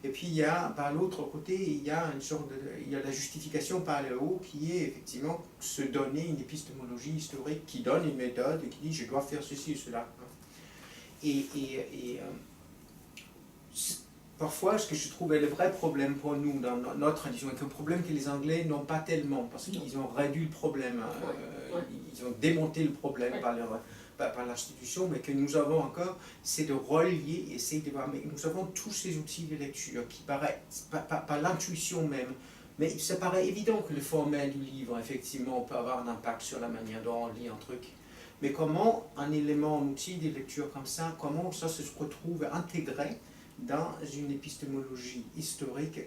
Et puis il y a, par l'autre côté, il y a il y a la justification par le haut qui est effectivement se donner une épistémologie historique qui donne une méthode et qui dit je dois faire ceci ou cela. Parfois, ce que je trouve est le vrai problème pour nous dans notre tradition, est un problème que les Anglais n'ont pas tellement, parce qu'ils ont réduit le problème, ils ont démonté le problème par l'institution, mais que nous avons encore, c'est de relier, essayer de voir, mais nous avons tous ces outils de lecture qui paraissent, par l'intuition même, mais ça paraît évident que le format du livre, effectivement, peut avoir un impact sur la manière dont on lit un truc. mais comment un élément, un outil de lecture comme ça, comment ça se retrouve intégré dans une épistémologie historique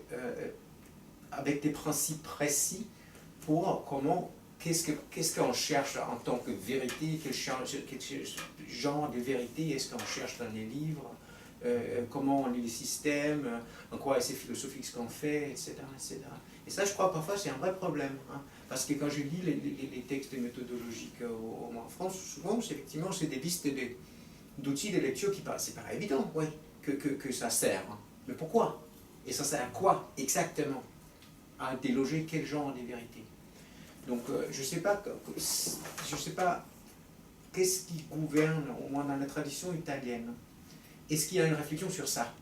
avec des principes précis pour comment, qu'est-ce qu'on cherche en tant que vérité, quel genre de vérité est-ce qu'on cherche dans les livres, comment on lit les systèmes, en quoi c'est philosophique ce qu'on fait, etc., etc. Et ça, je crois, parfois, c'est un vrai problème. Hein, parce que quand je lis les textes méthodologiques en France, souvent, effectivement, c'est des listes d'outils de lecture qui paraissent, c'est pas évident, oui, que ça sert. Hein. Mais pourquoi? Et ça sert à quoi exactement? À déloger quel genre de vérité? Donc, je ne sais pas qu'est-ce qui gouverne, au moins dans la tradition italienne. Est-ce qu'il y a une réflexion sur ça?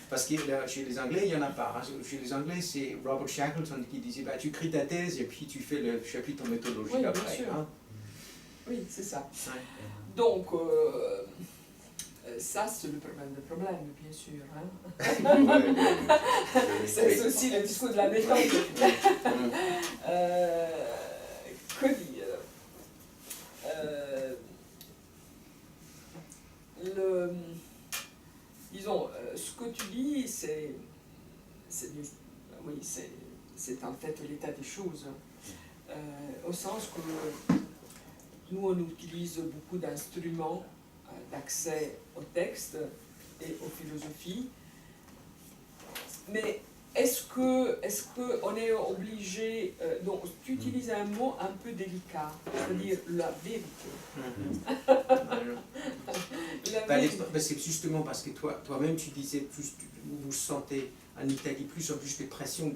Parce que chez les Anglais, il n'y en a pas. Hein. Chez les Anglais, c'est Robert Shackleton qui disait bah, tu crées ta thèse et puis tu fais le chapitre en méthodologie oui, après. Bien sûr. Hein. Oui, c'est ça. Ouais. Donc, ça, c'est le problème des problèmes, bien sûr. Hein. C'est aussi le discours de la méthode. Que dire disons, ce que tu dis, oui, c'est en fait l'état des choses. Au sens que nous, on utilise beaucoup d'instruments d'accès au texte et aux philosophies. Mais est-ce qu'on est obligé... donc, tu utilises un mot un peu délicat, c'est-à-dire la vérité. C'est justement parce que toi-même, tu disais, vous vous sentez en Italie plus en plus de pression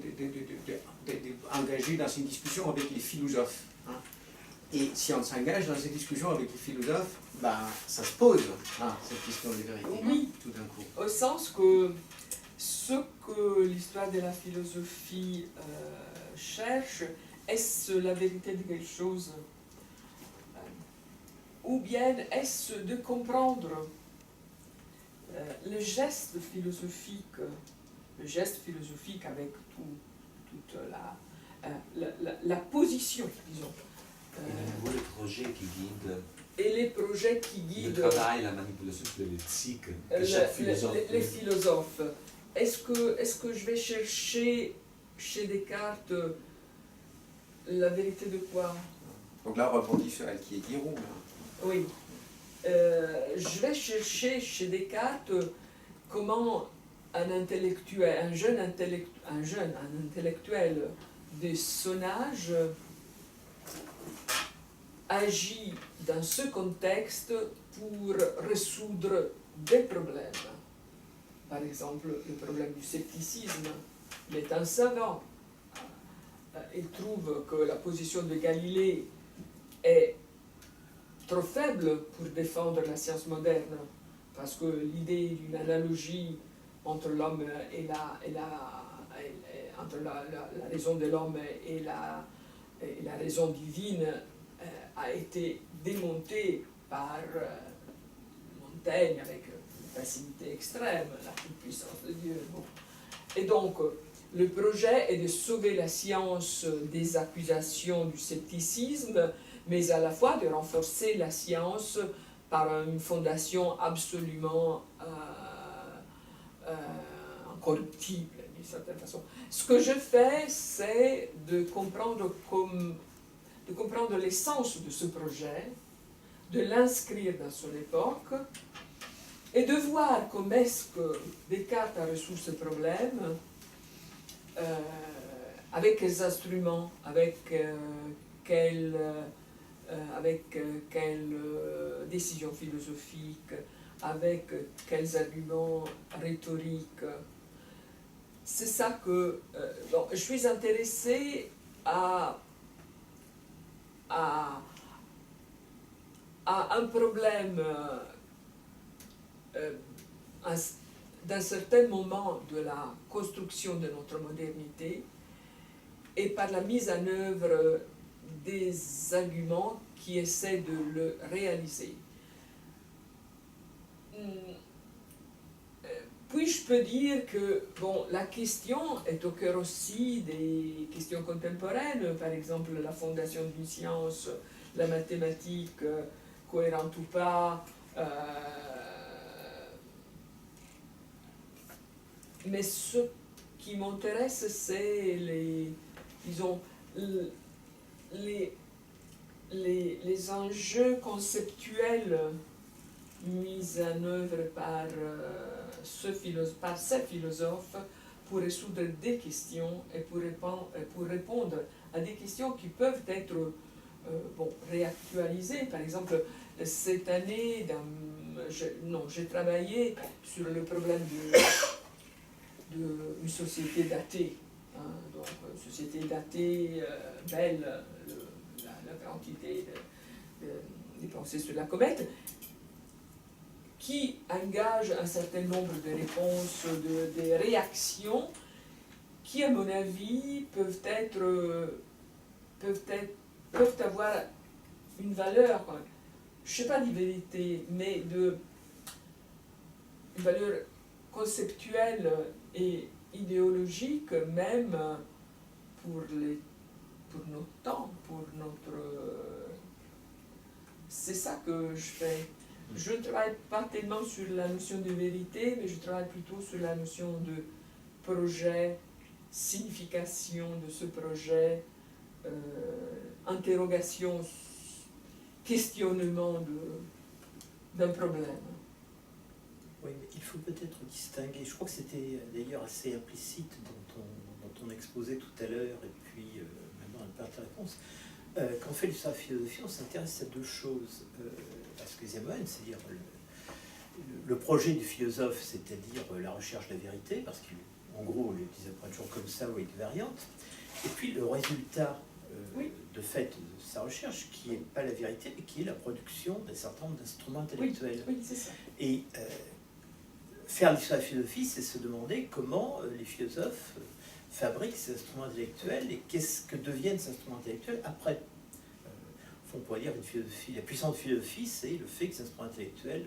d'engager dans une discussion avec les philosophes. Hein. Et si on s'engage dans cette discussion avec les philosophes, bah, ça se pose, hein, cette question de vérité, oui, tout d'un coup. Au sens que ce que l'histoire de la philosophie cherche, est-ce la vérité de quelque chose? Ou bien est-ce de comprendre le geste philosophique avec toute la position, disons. Et les projets qui guident. Et les projets qui guident le travail, la manipulation, l'éthique de chaque philosophe. Les philosophes. Est-ce que je vais chercher chez Descartes la vérité de quoi? Donc là, on rebondit sur elle qui est Giroud. Oui. Je vais chercher chez Descartes comment un intellectuel de son âge agit dans ce contexte pour résoudre des problèmes. Par exemple, le problème du scepticisme. Il est un savant. Il trouve que la position de Galilée est trop faible pour défendre la science moderne, parce que l'idée d'une analogie entre l'homme et entre la raison de l'homme et la raison divine a été démontée par Montaigne avec une facilité extrême, la toute-puissance de Dieu. Bon. Et donc, le projet est de sauver la science des accusations du scepticisme, mais à la fois de renforcer la science par une fondation absolument incorruptible, d'une certaine façon. Ce que je fais, c'est de comprendre l'essence de ce projet, de l'inscrire dans son époque, et de voir comment est-ce que Descartes a résolu ce problème, avec quels instruments, avec quelles décisions philosophiques, avec quels arguments rhétoriques. C'est ça que... je suis intéressée à un problème d'un certain moment de la construction de notre modernité et par la mise en œuvre des arguments qui essaient de le réaliser. Puis je peux dire que bon, la question est au cœur aussi des questions contemporaines, par exemple la fondation d'une science, la mathématique cohérente ou pas. Mais ce qui m'intéresse, c'est disons, les enjeux conceptuels mis en œuvre par ces philosophes pour résoudre des questions et pour répondre à des questions qui peuvent être réactualisées. Par exemple, cette année, j'ai travaillé sur le problème d'une société datée. Donc, une société datée, belle, la quantité des pensées sur la comète, qui engage un certain nombre de réponses, des réactions qui, à mon avis, peuvent avoir une valeur, je ne sais pas de vérité, mais une valeur conceptuelle et idéologique, même pour notre temps, pour notre... C'est ça que je fais. Je ne travaille pas tellement sur la notion de vérité, mais je travaille plutôt sur la notion de projet, signification de ce projet, interrogation, questionnement d'un problème. Oui, mais il faut peut-être distinguer, je crois que c'était d'ailleurs assez implicite dans ton exposé tout à l'heure, et puis maintenant dans ta réponse. Quand on fait l'histoire de la philosophie, on s'intéresse à deux choses. À ce que disait Moen, c'est-à-dire le projet du philosophe, c'est-à-dire la recherche de la vérité, parce qu'en gros, il disait pas toujours comme ça ou avec des variantes, et puis le résultat de fait de sa recherche, qui n'est pas la vérité, mais qui est la production d'un certain nombre d'instruments intellectuels. Oui, c'est ça. Et faire l'histoire de la philosophie, c'est se demander comment les philosophes fabriquent ces instruments intellectuels et qu'est-ce que deviennent ces instruments intellectuels après. On pourrait dire une philosophie, la puissance de philosophie, c'est le fait que ces instruments intellectuels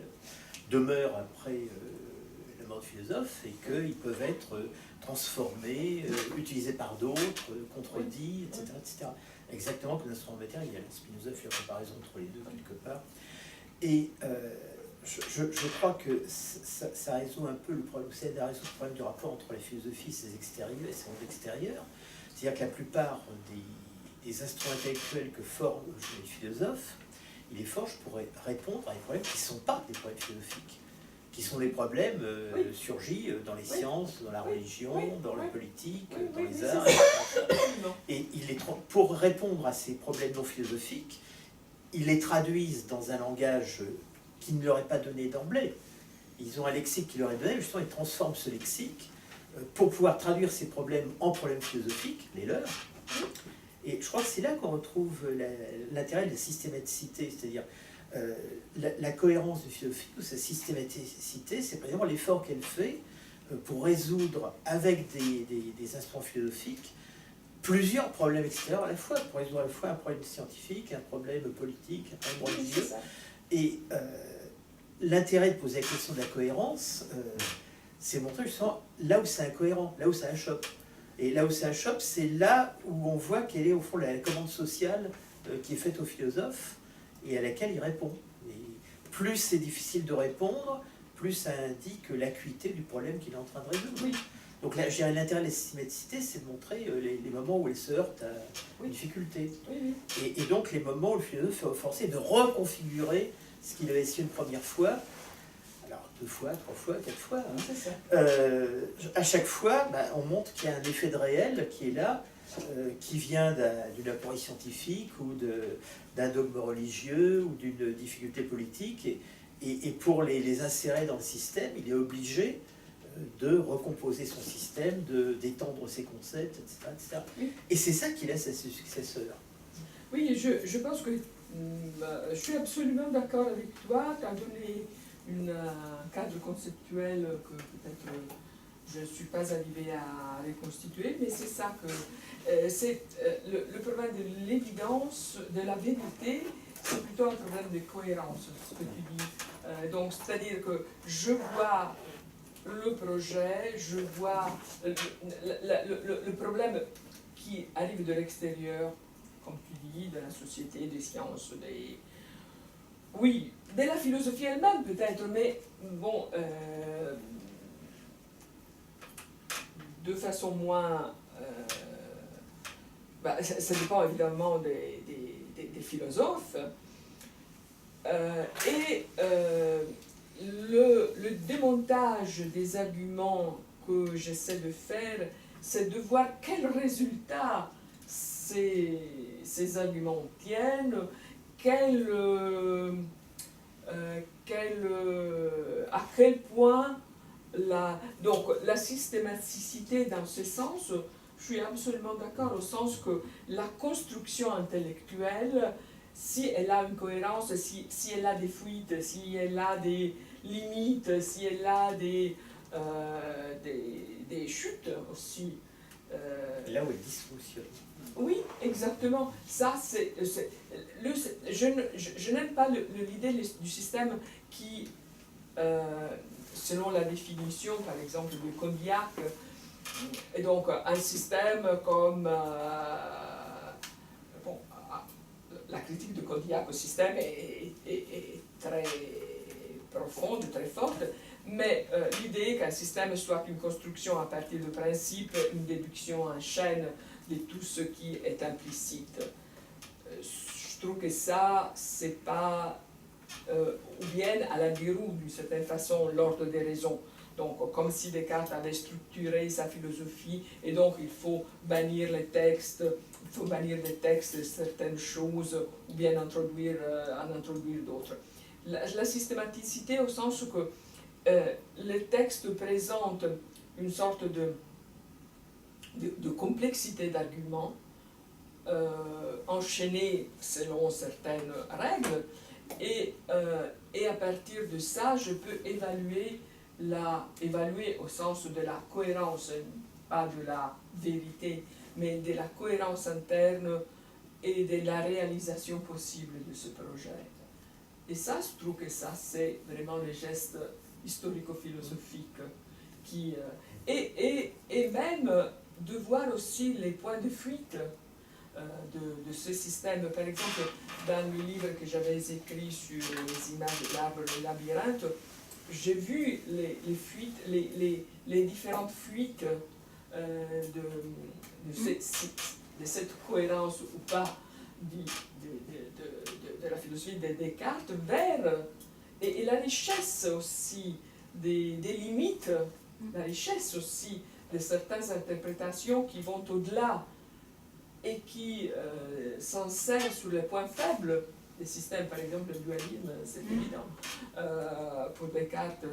demeurent après la mort du philosophe et qu'ils peuvent être transformés, utilisés par d'autres, contredits, etc., etc. Exactement comme l'instrument matériel. Spinoza fait la comparaison entre les deux quelque part. Et je crois que ça résout un peu le problème, c'est de résoudre le problème du rapport entre la philosophie et ses extérieurs et ses mondes extérieurs. C'est-à-dire que la plupart des instruments intellectuels que forment les philosophes, ils les forgent pour répondre à des problèmes qui ne sont pas des problèmes philosophiques, qui sont des problèmes surgis dans les sciences, dans la religion, dans la politique, dans les arts, et pour répondre à ces problèmes non philosophiques, ils les traduisent dans un langage qui ne leur est pas donné d'emblée. Ils ont un lexique qui leur est donné, justement ils transforment ce lexique pour pouvoir traduire ces problèmes en problèmes philosophiques, les leurs. Et je crois que c'est là qu'on retrouve l'intérêt de la systématicité, c'est-à-dire la cohérence de philosophie ou sa systématicité, c'est précisément l'effort qu'elle fait pour résoudre avec des instruments philosophiques plusieurs problèmes extérieurs à la fois, pour résoudre à la fois un problème scientifique, un problème politique, un problème religieux. Et l'intérêt de poser la question de la cohérence, c'est montrer justement là où c'est incohérent, là où ça achoppe. Et là où c'est achoppe, c'est là où on voit quelle est au fond la commande sociale qui est faite aux philosophes et à laquelle il répond. Et plus c'est difficile de répondre, plus ça indique l'acuité du problème qu'il est en train de résoudre. Oui. Donc là, je dirais l'intérêt de la systématicité, c'est de montrer les moments où elle se heurte à une difficulté. Oui. Et donc les moments où le philosophe est forcé de reconfigurer ce qu'il avait essayé une première fois, alors 2 fois, 3 fois, 4 fois. Hein. C'est ça. À chaque fois, on montre qu'il y a un effet de réel qui est là, qui vient d'une aporie scientifique ou d'un dogme religieux ou d'une difficulté politique. Et pour les insérer dans le système, il est obligé de recomposer son système, d'étendre ses concepts, etc. etc. Oui. Et c'est ça qu'il laisse à ses successeurs. Oui, je pense que je suis absolument d'accord avec toi. Tu as donné un cadre conceptuel que peut-être je ne suis pas arrivée à reconstituer, mais c'est ça que... c'est le problème de l'évidence, de la vérité, c'est plutôt un problème de cohérence, ce que tu dis. Donc, c'est-à-dire que je vois le projet, je vois le problème qui arrive de l'extérieur, comme tu dis, de la société, des sciences, oui, de la philosophie elle-même peut-être, mais bon, de façon moins... ça dépend évidemment des philosophes. Le démontage des arguments que j'essaie de faire, c'est de voir quels résultats ces arguments obtiennent, à quel point donc la systématicité dans ce sens, je suis absolument d'accord au sens que la construction intellectuelle, si elle a une cohérence, si elle a des fuites, si elle a des limites, si elle a des chutes aussi. Là où elle dysfonctionne. Oui, exactement. Ça, je n'aime pas l'idée du système qui, selon la définition, par exemple, de Condillac, est donc un système comme... la critique de Condillac au système est très profonde, très forte, mais l'idée qu'un système soit une construction à partir de principes, une déduction en chaîne de tout ce qui est implicite, je trouve que ça, c'est pas... ou bien à la déroue, d'une certaine façon, l'ordre des raisons. Donc, comme si Descartes avait structuré sa philosophie, et donc il faut bannir les textes, il faut bannir des textes certaines choses, ou bien en introduire d'autres. La systématicité au sens que les textes présentent une sorte de complexité d'arguments, enchaînés selon certaines règles, et à partir de ça, je peux évaluer au sens de la cohérence, pas de la vérité, mais de la cohérence interne et de la réalisation possible de ce projet. Et ça, je trouve que ça, c'est vraiment le geste historico-philosophique qui... et même de voir aussi les points de fuite de ce système. Par exemple, dans le livre que j'avais écrit sur les images de l'arbre, le labyrinthe, j'ai vu les fuites, les différentes fuites de cette cohérence ou pas de la philosophie de Descartes vers et la richesse aussi des limites, la richesse aussi de certaines interprétations qui vont au-delà et qui s'insèrent sur les points faibles des systèmes. Par exemple, le dualisme, c'est évident. Pour Descartes,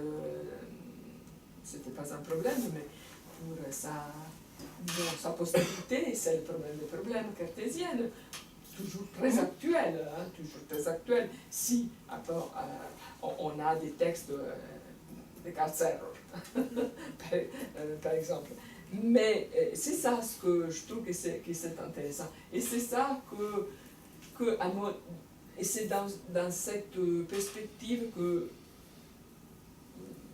c'était pas un problème, mais pour sa postérité, c'est le problème des problèmes cartésiens, toujours très actuel, toujours très actuel. Si on a des textes de Carl par exemple. Mais c'est ça ce que je trouve que c'est intéressant. Et c'est ça et c'est dans cette perspective que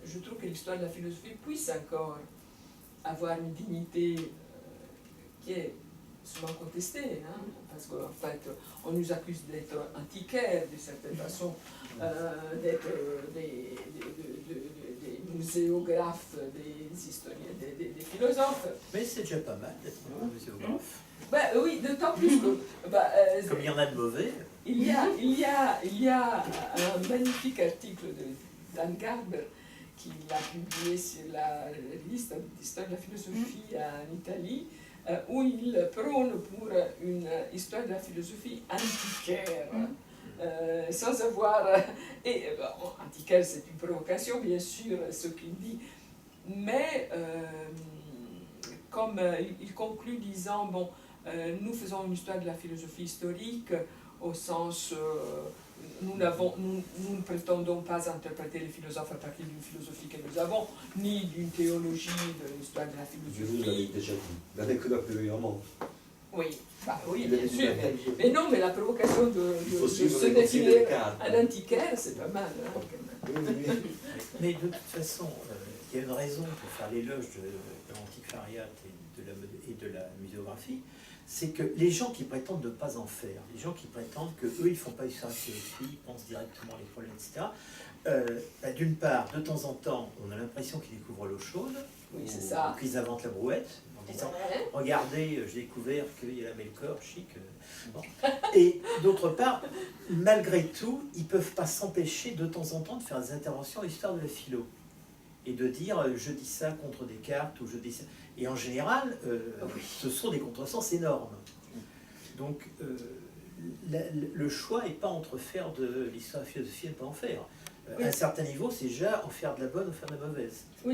je trouve que l'histoire de la philosophie puisse encore avoir une dignité qui est souvent contestée, parce qu'en fait, on nous accuse d'être antiquaires, d'une certaine façon, d'être des muséographes, des historiens, des philosophes. Mais c'est déjà pas mal d'être un muséographe. Oui, d'autant plus que... comme il y en a de mauvais. Il y a un magnifique article d'Anne Garber qu'il a publié sur la liste d'histoire de la philosophie en Italie, où il prône pour une histoire de la philosophie antiquaire, sans avoir... antiquaire, c'est une provocation, bien sûr, ce qu'il dit, mais comme il conclut disant, bon, nous faisons une histoire de la philosophie historique au sens... nous ne prétendons pas interpréter les philosophes à partir d'une philosophie que nous avons, ni d'une théologie de l'histoire de la philosophie. Je vous l'avais déjà dit, dans les couleurs régulièrement. Oui, oui, bien sûr. Mais non, mais la provocation de se définir définir un antiquaire, c'est pas mal. Mais de toute façon, il y a une raison pour faire l'éloge de l'antiquariat et de la muséographie, c'est que les gens qui prétendent ne pas en faire, les gens qui prétendent qu'eux, ils ne font pas histoire de philosophie, ils pensent directement les problèmes, etc., d'une part, de temps en temps, on a l'impression qu'ils découvrent l'eau chaude, Oui, c'est ou ça. qu'ils inventent la brouette, en disant « Regardez, j'ai découvert qu'il y a la Melchior, chic. » Bon. Et d'autre part, malgré tout, ils ne peuvent pas s'empêcher de temps en temps de faire des interventions à l'histoire de la philo. Et de dire « je dis ça contre Descartes » ou « je dis ça ». Et en général, ce sont des contresens énormes. Donc, le choix n'est pas entre faire de l'histoire de la philosophie et ne pas en faire. À un certain niveau, c'est déjà en faire de la bonne ou faire de la mauvaise. Oui,